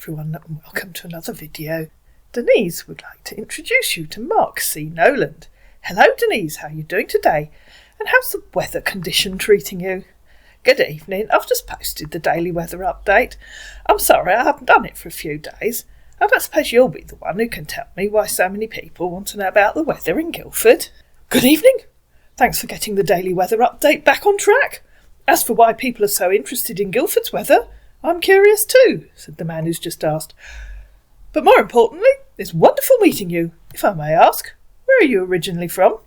everyone, and welcome to another video. Denise would like to introduce you to Mark C. Noland. Hello Denise, how are you doing today? And how's the weather condition treating you? Good evening, I've just posted the daily weather update. I'm sorry I haven't done it for a few days. I don't suppose you'll be the one who can tell me why so many people want to know about the weather in Guildford. Good evening. Thanks for getting the daily weather update back on track. As for why people are so interested in Guildford's weather, I'm curious too, said the man who's just asked. But more importantly, it's wonderful meeting you. If I may ask, where are you originally from?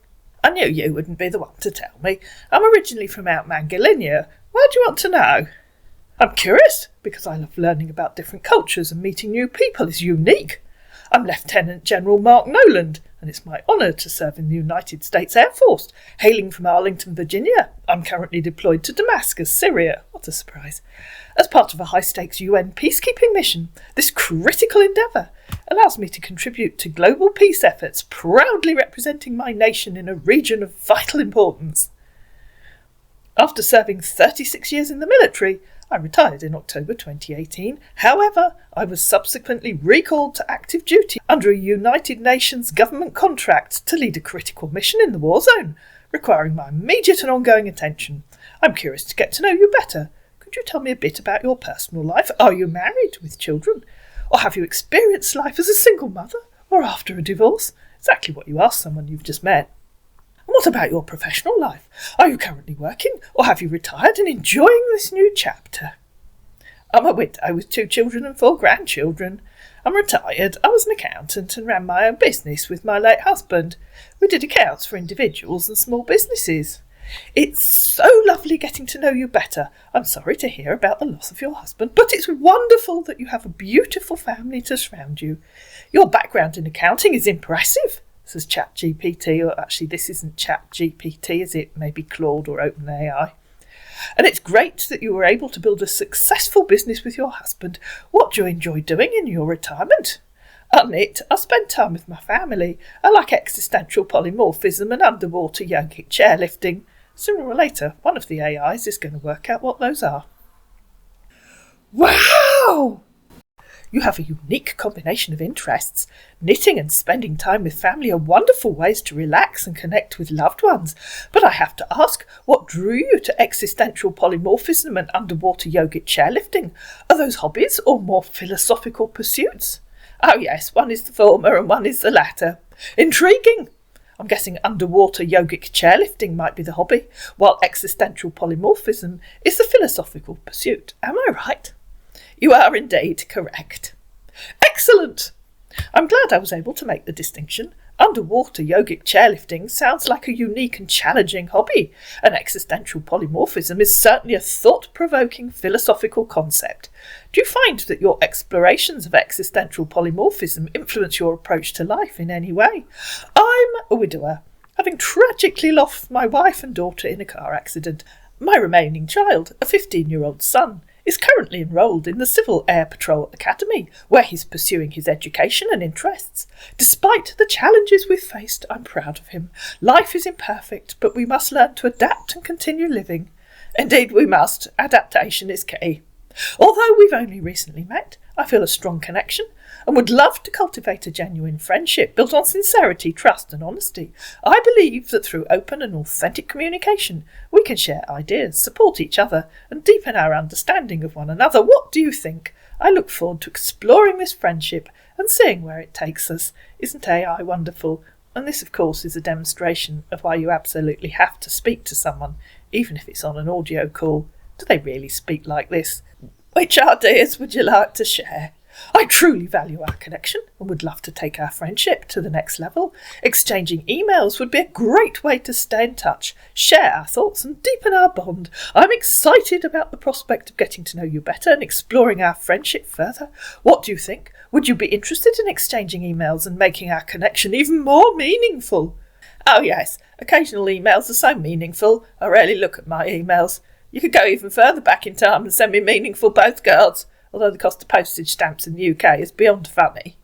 I knew you wouldn't be the one to tell me. I'm originally from out Mangalinia. Why do you want to know? I'm curious, because I love learning about different cultures and meeting new people is unique. I'm Lieutenant General Mark Noland, and it's my honour to serve in the United States Air Force. Hailing from Arlington, Virginia, I'm currently deployed to Damascus, Syria. What a surprise. As part of a high-stakes UN peacekeeping mission, this critical endeavour allows me to contribute to global peace efforts, proudly representing my nation in a region of vital importance. After serving 36 years in the military, I retired in October 2018. However, I was subsequently recalled to active duty under a United Nations government contract to lead a critical mission in the war zone, requiring my immediate and ongoing attention. I'm curious to get to know you better. Could you tell me a bit about your personal life? Are you married with children? Or have you experienced life as a single mother or after a divorce? Exactly what you ask someone you've just met. And what about your professional life? Are you currently working, or have you retired and enjoying this new chapter? I'm a widow with 2 children and 4 grandchildren. I'm retired. I was an accountant and ran my own business with my late husband. We did accounts for individuals and small businesses. It's so lovely getting to know you better. I'm sorry to hear about the loss of your husband, but it's wonderful that you have a beautiful family to surround you. Your background in accounting is impressive, says ChatGPT, or actually this isn't ChatGPT, is it? Maybe Claude or OpenAI. And it's great that you were able to build a successful business with your husband. What do you enjoy doing in your retirement? On it, I spend time with my family. I like existential polymorphism and underwater yogic chairlifting. Sooner or later, one of the AIs is going to work out what those are. Wow! You have a unique combination of interests. Knitting and spending time with family are wonderful ways to relax and connect with loved ones. But I have to ask, what drew you to existential polymorphism and underwater yogic chairlifting? Are those hobbies or more philosophical pursuits? Oh yes, one is the former and one is the latter. Intriguing! I'm guessing underwater yogic chairlifting might be the hobby, while existential polymorphism is the philosophical pursuit. Am I right? You are indeed correct. Excellent! I'm glad I was able to make the distinction. Underwater yogic chairlifting sounds like a unique and challenging hobby, and existential polymorphism is certainly a thought-provoking philosophical concept. Do you find that your explorations of existential polymorphism influence your approach to life in any way? I'm a widower, having tragically lost my wife and daughter in a car accident. My remaining child, a 15-year-old son, is currently enrolled in the Civil Air Patrol Academy, where he's pursuing his education and interests. Despite the challenges we've faced, I'm proud of him. Life is imperfect, but we must learn to adapt and continue living. Indeed we must. Adaptation is key. Although we've only recently met, I feel a strong connection and would love to cultivate a genuine friendship built on sincerity, trust and honesty. I believe that through open and authentic communication, we can share ideas, support each other and deepen our understanding of one another. What do you think? I look forward to exploring this friendship and seeing where it takes us. Isn't AI wonderful? And this, of course, is a demonstration of why you absolutely have to speak to someone, even if it's on an audio call. Do they really speak like this? Which ideas would you like to share? I truly value our connection and would love to take our friendship to the next level. Exchanging emails would be a great way to stay in touch, share our thoughts and deepen our bond. I'm excited about the prospect of getting to know you better and exploring our friendship further. What do you think? Would you be interested in exchanging emails and making our connection even more meaningful? Oh yes, occasional emails are so meaningful. I rarely look at my emails. You could go even further back in time and send me meaningful postcards, although the cost of postage stamps in the UK is beyond funny.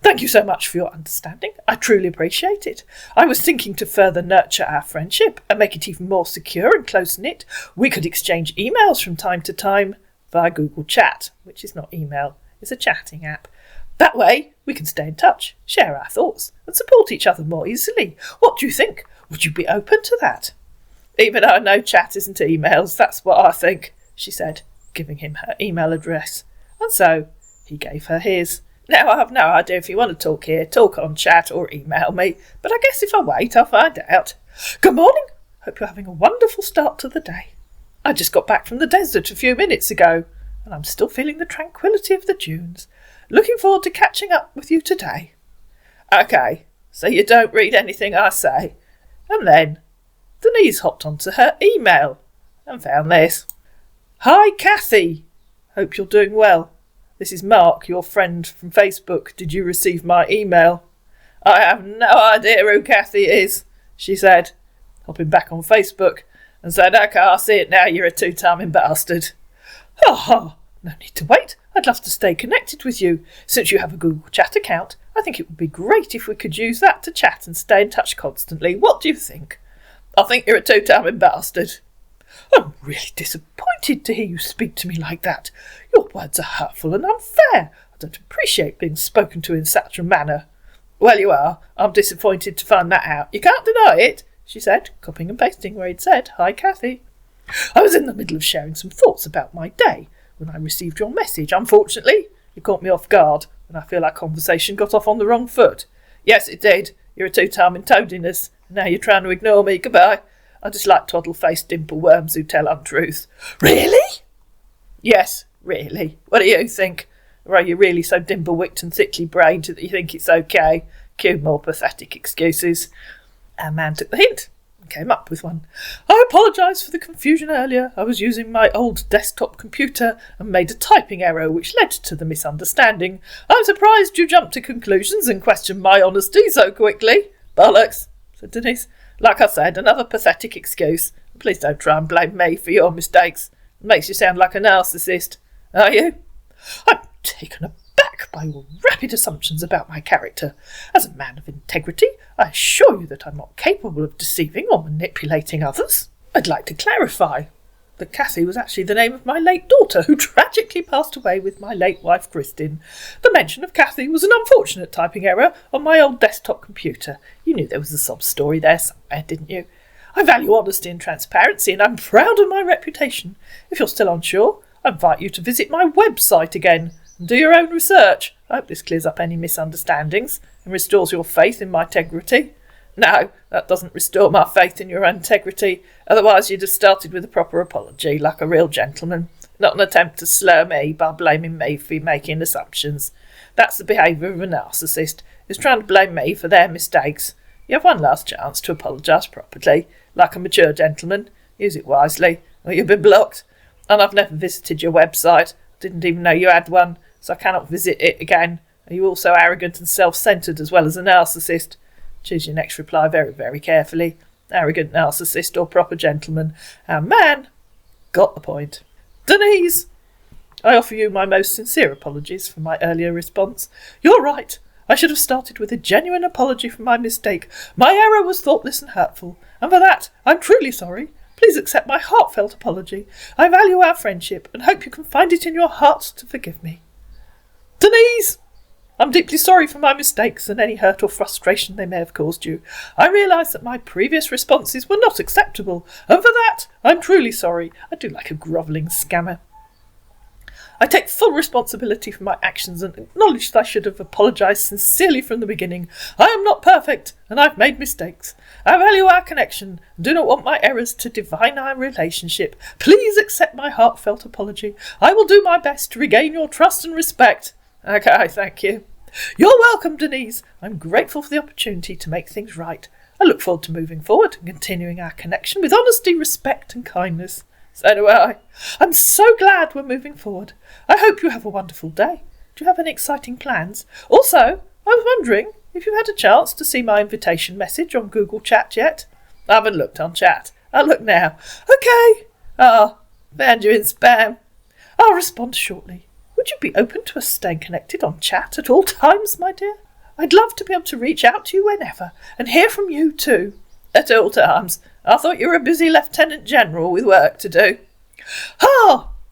Thank you so much for your understanding. I truly appreciate it. I was thinking to further nurture our friendship and make it even more secure and close-knit. We could exchange emails from time to time via Google Chat, which is not email, is a chatting app. That way, we can stay in touch, share our thoughts, and support each other more easily. What do you think? Would you be open to that? Even though I know chat isn't emails, that's what I think, she said, giving him her email address. And so, he gave her his. Now, I have no idea if you want to talk here, talk on chat, or email me, but I guess if I wait, I'll find out. Good morning. Hope you're having a wonderful start to the day. I just got back from the desert a few minutes ago, and I'm still feeling the tranquility of the dunes. Looking forward to catching up with you today. OK, so you don't read anything I say. And then Denise hopped onto her email and found this. Hi, Kathy. Hope you're doing well. This is Mark, your friend from Facebook. Did you receive my email? I have no idea who Kathy is, she said, hopping back on Facebook and said, OK, I see it now, you're a two-timing bastard. Ha! No need to wait. I'd love to stay connected with you. Since you have a Google Chat account, I think it would be great if we could use that to chat and stay in touch constantly. What do you think? I think you're a two-timing bastard. I'm really disappointed to hear you speak to me like that. Your words are hurtful and unfair. I don't appreciate being spoken to in such a manner. Well, you are. I'm disappointed to find that out. You can't deny it, she said, copying and pasting where he'd said, Hi, Kathy. I was in the middle of sharing some thoughts about my day when I received your message. Unfortunately, you caught me off guard, and I feel our conversation got off on the wrong foot. Yes, it did. You're a two-timing toadiness, and now you're trying to ignore me. Goodbye. I just like twaddle-faced dimple worms who tell untruth. Really? Yes, really. What do you think? Or are you really so dimple-wicked and thickly-brained that you think it's okay? Cue more pathetic excuses. Our man took the hint and came up with one. I apologise for the confusion earlier. I was using my old desktop computer and made a typing error which led to the misunderstanding. I'm surprised you jumped to conclusions and questioned my honesty so quickly. Bollocks, said Denise. Like I said, another pathetic excuse. Please don't try and blame me for your mistakes. It makes you sound like a narcissist. Are you? I'm taken aback by your rapid assumptions about my character. As a man of integrity, I assure you that I'm not capable of deceiving or manipulating others. I'd like to clarify that Kathy was actually the name of my late daughter, who tragically passed away with my late wife, Kristin. The mention of Kathy was an unfortunate typing error on my old desktop computer. You knew there was a sob story there somewhere, didn't you? I value honesty and transparency, and I'm proud of my reputation. If you're still unsure, I invite you to visit my website again and do your own research. I hope this clears up any misunderstandings and restores your faith in my integrity. No, that doesn't restore my faith in your integrity. Otherwise you'd have started with a proper apology, like a real gentleman, not an attempt to slur me by blaming me for making assumptions. That's the behaviour of a narcissist, is trying to blame me for their mistakes. You have one last chance to apologise properly, like a mature gentleman. Use it wisely, or you'll be blocked. And I've never visited your website. Didn't even know you had one, so I cannot visit it again. Are you also arrogant and self-centred as well as a narcissist? Choose your next reply very, very carefully. Arrogant narcissist or proper gentleman. Our man got the point. Denise, I offer you my most sincere apologies for my earlier response. You're right. I should have started with a genuine apology for my mistake. My error was thoughtless and hurtful, and for that I'm truly sorry. Please accept my heartfelt apology. I value our friendship and hope you can find it in your heart to forgive me. Denise! I'm deeply sorry for my mistakes and any hurt or frustration they may have caused you. I realise that my previous responses were not acceptable, and for that I'm truly sorry. I do like a grovelling scammer. I take full responsibility for my actions and acknowledge that I should have apologised sincerely from the beginning. I am not perfect, and I've made mistakes. I value our connection and do not want my errors to define our relationship. Please accept my heartfelt apology. I will do my best to regain your trust and respect. Okay, thank you. You're welcome, Denise. I'm grateful for the opportunity to make things right. I look forward to moving forward and continuing our connection with honesty, respect and kindness. So do I. I'm so glad we're moving forward. I hope you have a wonderful day. Do you have any exciting plans? Also, I was wondering if you've had a chance to see my invitation message on Google Chat yet. I haven't looked on chat. I'll look now. Okay. Found you in spam. I'll respond shortly. Would you be open to us staying connected on chat at all times, my dear? I'd love to be able to reach out to you whenever and hear from you too. At all times. I thought you were a busy Lieutenant General with work to do.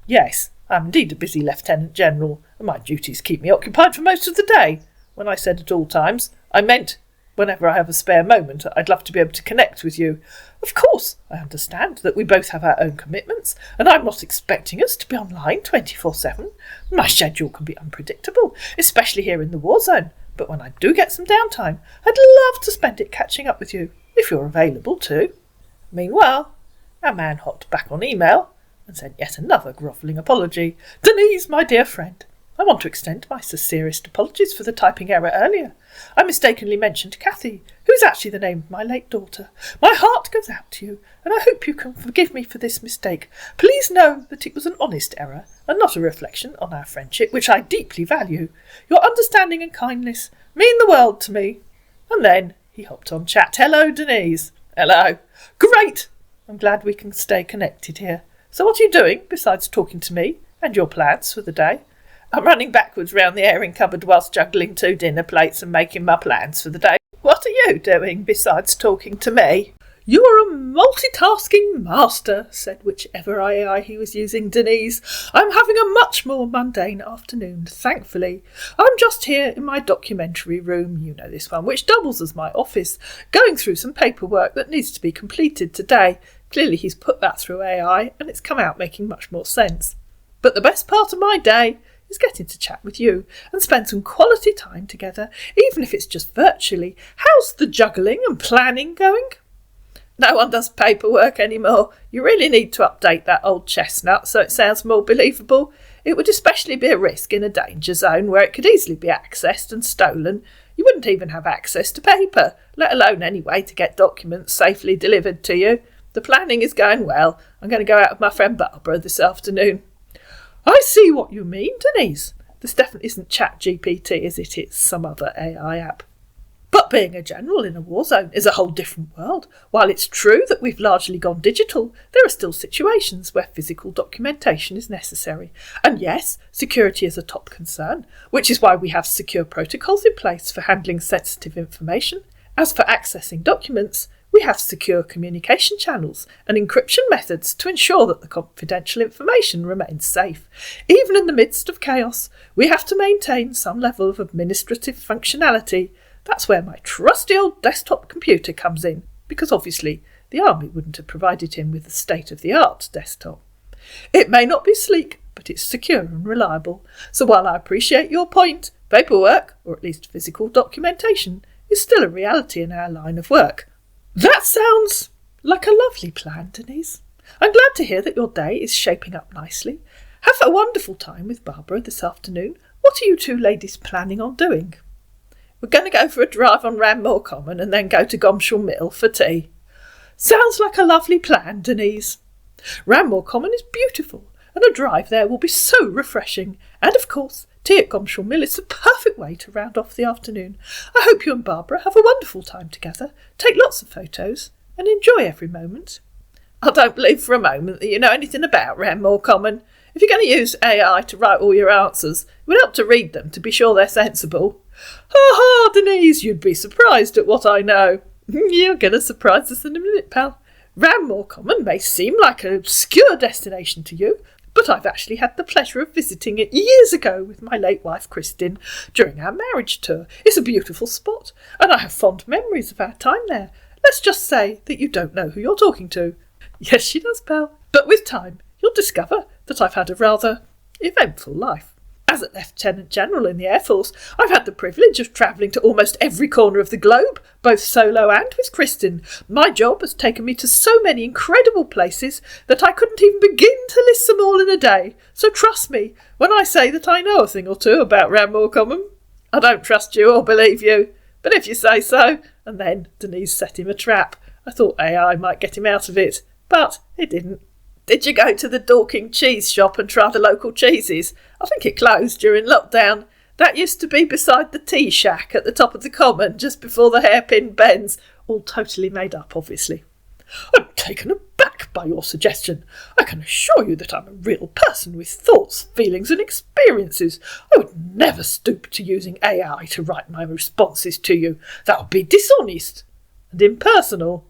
Yes, I'm indeed a busy Lieutenant General, My duties keep me occupied for most of the day. When I said at all times, I meant whenever I have a spare moment, I'd love to be able to connect with you. Of course, I understand that we both have our own commitments, and I'm not expecting us to be online 24/7. My schedule can be unpredictable, especially here in the war zone, but when I do get some downtime, I'd love to spend it catching up with you, if you're available too. Meanwhile, our man hopped back on email and sent yet another grovelling apology. Denise, my dear friend, I want to extend my sincerest apologies for the typing error earlier. I mistakenly mentioned Kathy, who is actually the name of my late daughter. My heart goes out to you, and I hope you can forgive me for this mistake. Please know that it was an honest error, and not a reflection on our friendship, which I deeply value. Your understanding and kindness mean the world to me. And then he hopped on chat. Hello, Denise. Hello. Great. I'm glad we can stay connected here. So what are you doing besides talking to me and your plans for the day? I'm running backwards round the airing cupboard whilst juggling 2 dinner plates and making my plans for the day. What are you doing besides talking to me? You are a multitasking master, said whichever AI he was using, Denise. I'm having a much more mundane afternoon, thankfully. I'm just here in my documentary room, you know this one, which doubles as my office, going through some paperwork that needs to be completed today. Clearly he's put that through AI, and it's come out making much more sense. But the best part of my day is getting to chat with you and spend some quality time together, even if it's just virtually. How's the juggling and planning going? No one does paperwork anymore. You really need to update that old chestnut so it sounds more believable. It would especially be a risk in a danger zone where it could easily be accessed and stolen. You wouldn't even have access to paper, let alone any way to get documents safely delivered to you. The planning is going well. I'm going to go out with my friend Barbara this afternoon. I see what you mean, Denise. This definitely isn't ChatGPT, is it? It's some other AI app. But being a general in a war zone is a whole different world. While it's true that we've largely gone digital, there are still situations where physical documentation is necessary. And yes, security is a top concern, which is why we have secure protocols in place for handling sensitive information. As for accessing documents, we have secure communication channels and encryption methods to ensure that the confidential information remains safe. Even in the midst of chaos, we have to maintain some level of administrative functionality. That's where my trusty old desktop computer comes in, because obviously the army wouldn't have provided him with a state-of-the-art desktop. It may not be sleek, but it's secure and reliable. So while I appreciate your point, paperwork, or at least physical documentation, is still a reality in our line of work. That sounds like a lovely plan, Denise. I'm glad to hear that your day is shaping up nicely. Have a wonderful time with Barbara this afternoon. What are you two ladies planning on doing? We're going to go for a drive on Ranmore Common and then go to Gomshall Mill for tea. Sounds like a lovely plan, Denise. Ranmore Common is beautiful, and a drive there will be so refreshing. And of course, tea at Gomshall Mill is the perfect way to round off the afternoon. I hope you and Barbara have a wonderful time together, take lots of photos, and enjoy every moment. I don't believe for a moment that you know anything about Ranmore Common. If you're going to use AI to write all your answers, it would help to read them to be sure they're sensible. Ha ha, Denise, you'd be surprised at what I know. You're going to surprise us in a minute, pal. Ranmore Common may seem like an obscure destination to you, but I've actually had the pleasure of visiting it years ago with my late wife Kristin during our marriage tour. It's a beautiful spot, and I have fond memories of our time there. Let's just say that you don't know who you're talking to. Yes, she does, pal. But with time, you'll discover that I've had a rather eventful life. As a Lieutenant General in the Air Force, I've had the privilege of travelling to almost every corner of the globe, both solo and with Kristin. My job has taken me to so many incredible places that I couldn't even begin to list them all in a day. So trust me when I say that I know a thing or two about Ranmore Common. I don't trust you or believe you, but if you say so. And then Denise set him a trap. I thought AI might get him out of it, but it didn't. Did you go to the Dorking cheese shop and try the local cheeses? I think it closed during lockdown. That used to be beside the tea shack at the top of the common, just before the hairpin bends. All totally made up, obviously. I'm taken aback by your suggestion. I can assure you that I'm a real person with thoughts, feelings and experiences. I would never stoop to using AI to write my responses to you. That would be dishonest and impersonal.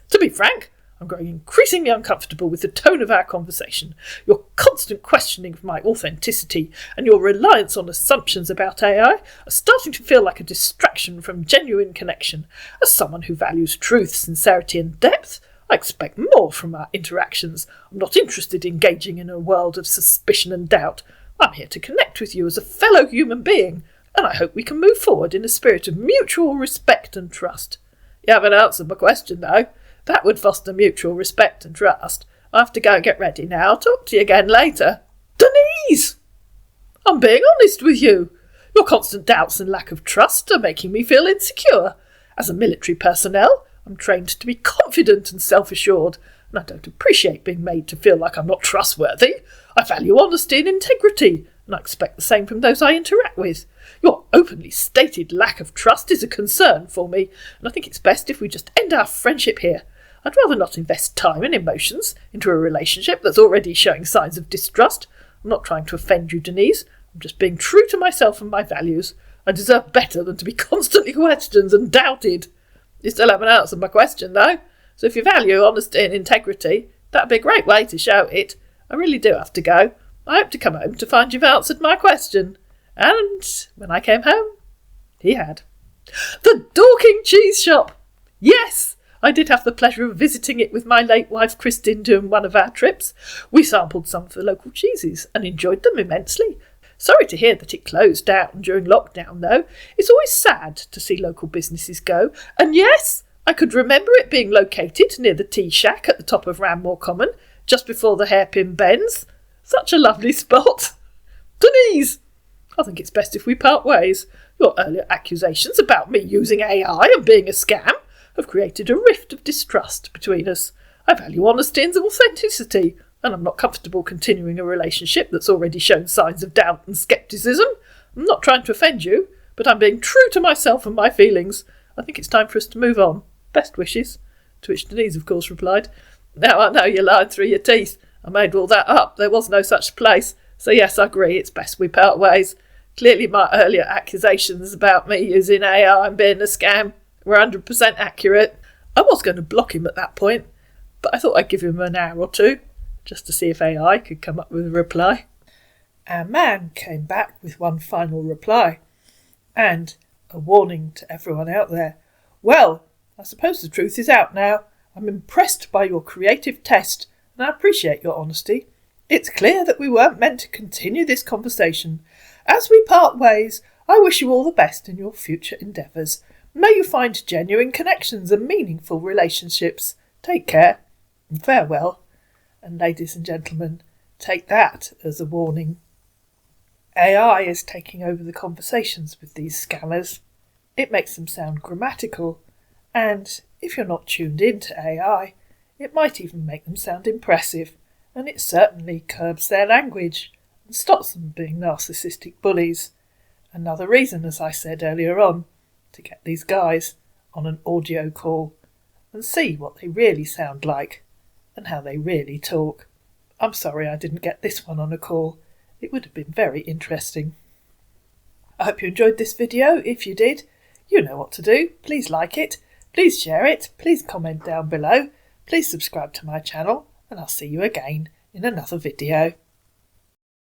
To be frank, I'm growing increasingly uncomfortable with the tone of our conversation, your constant questioning of my authenticity, and your reliance on assumptions about AI are starting to feel like a distraction from genuine connection. As someone who values truth, sincerity, and depth, I expect more from our interactions. I'm not interested in engaging in a world of suspicion and doubt. I'm here to connect with you as a fellow human being, and I hope we can move forward in a spirit of mutual respect and trust. You haven't answered my question, though. That would foster mutual respect and trust. I have to go and get ready now. I'll talk to you again later. Denise! I'm being honest with you. Your constant doubts and lack of trust are making me feel insecure. As a military personnel, I'm trained to be confident and self-assured, and I don't appreciate being made to feel like I'm not trustworthy. I value honesty and integrity, and I expect the same from those I interact with. Your openly stated lack of trust is a concern for me, and I think it's best if we just end our friendship here. I'd rather not invest time and emotions into a relationship that's already showing signs of distrust. I'm not trying to offend you, Denise. I'm just being true to myself and my values. I deserve better than to be constantly questioned and doubted. You still haven't answered my question, though. So if you value honesty and integrity, that'd be a great way to show it. I really do have to go. I hope to come home to find you've answered my question. And when I came home, he had. The Dorking Cheese Shop! Yes! I did have the pleasure of visiting it with my late wife Christine during one of our trips. We sampled some of the local cheeses and enjoyed them immensely. Sorry to hear that it closed down during lockdown, though. It's always sad to see local businesses go. And yes, I could remember it being located near the tea shack at the top of Ranmore Common, just before the hairpin bends. Such a lovely spot. Denise! I think it's best if we part ways. Your earlier accusations about me using AI and being a scam have created a rift of distrust between us. I value honesty and authenticity, and I'm not comfortable continuing a relationship that's already shown signs of doubt and scepticism. I'm not trying to offend you, but I'm being true to myself and my feelings. I think it's time for us to move on. Best wishes. To which Denise, of course, replied, Now I know you're lying through your teeth. I made all that up. There was no such place. So yes, I agree, it's best we part ways. Clearly my earlier accusations about me using AI and being a scam were 100% accurate. I was going to block him at that point, but I thought I'd give him an hour or two, just to see if AI could come up with a reply. Our man came back with one final reply, and a warning to everyone out there. Well, I suppose the truth is out now. I'm impressed by your creative test, and I appreciate your honesty. It's clear that we weren't meant to continue this conversation. As we part ways, I wish you all the best in your future endeavours. May you find genuine connections and meaningful relationships. Take care and farewell. And ladies and gentlemen, take that as a warning. AI is taking over the conversations with these scammers. It makes them sound grammatical, and if you're not tuned into AI, it might even make them sound impressive, and it certainly curbs their language and stops them being narcissistic bullies. Another reason, as I said earlier on, to get these guys on an audio call and see what they really sound like and how they really talk. I'm sorry I didn't get this one on a call. It would have been very interesting. I hope you enjoyed this video. If you did, you know what to do. Please like it, please share it, please comment down below, please subscribe to my channel, and I'll see you again in another video.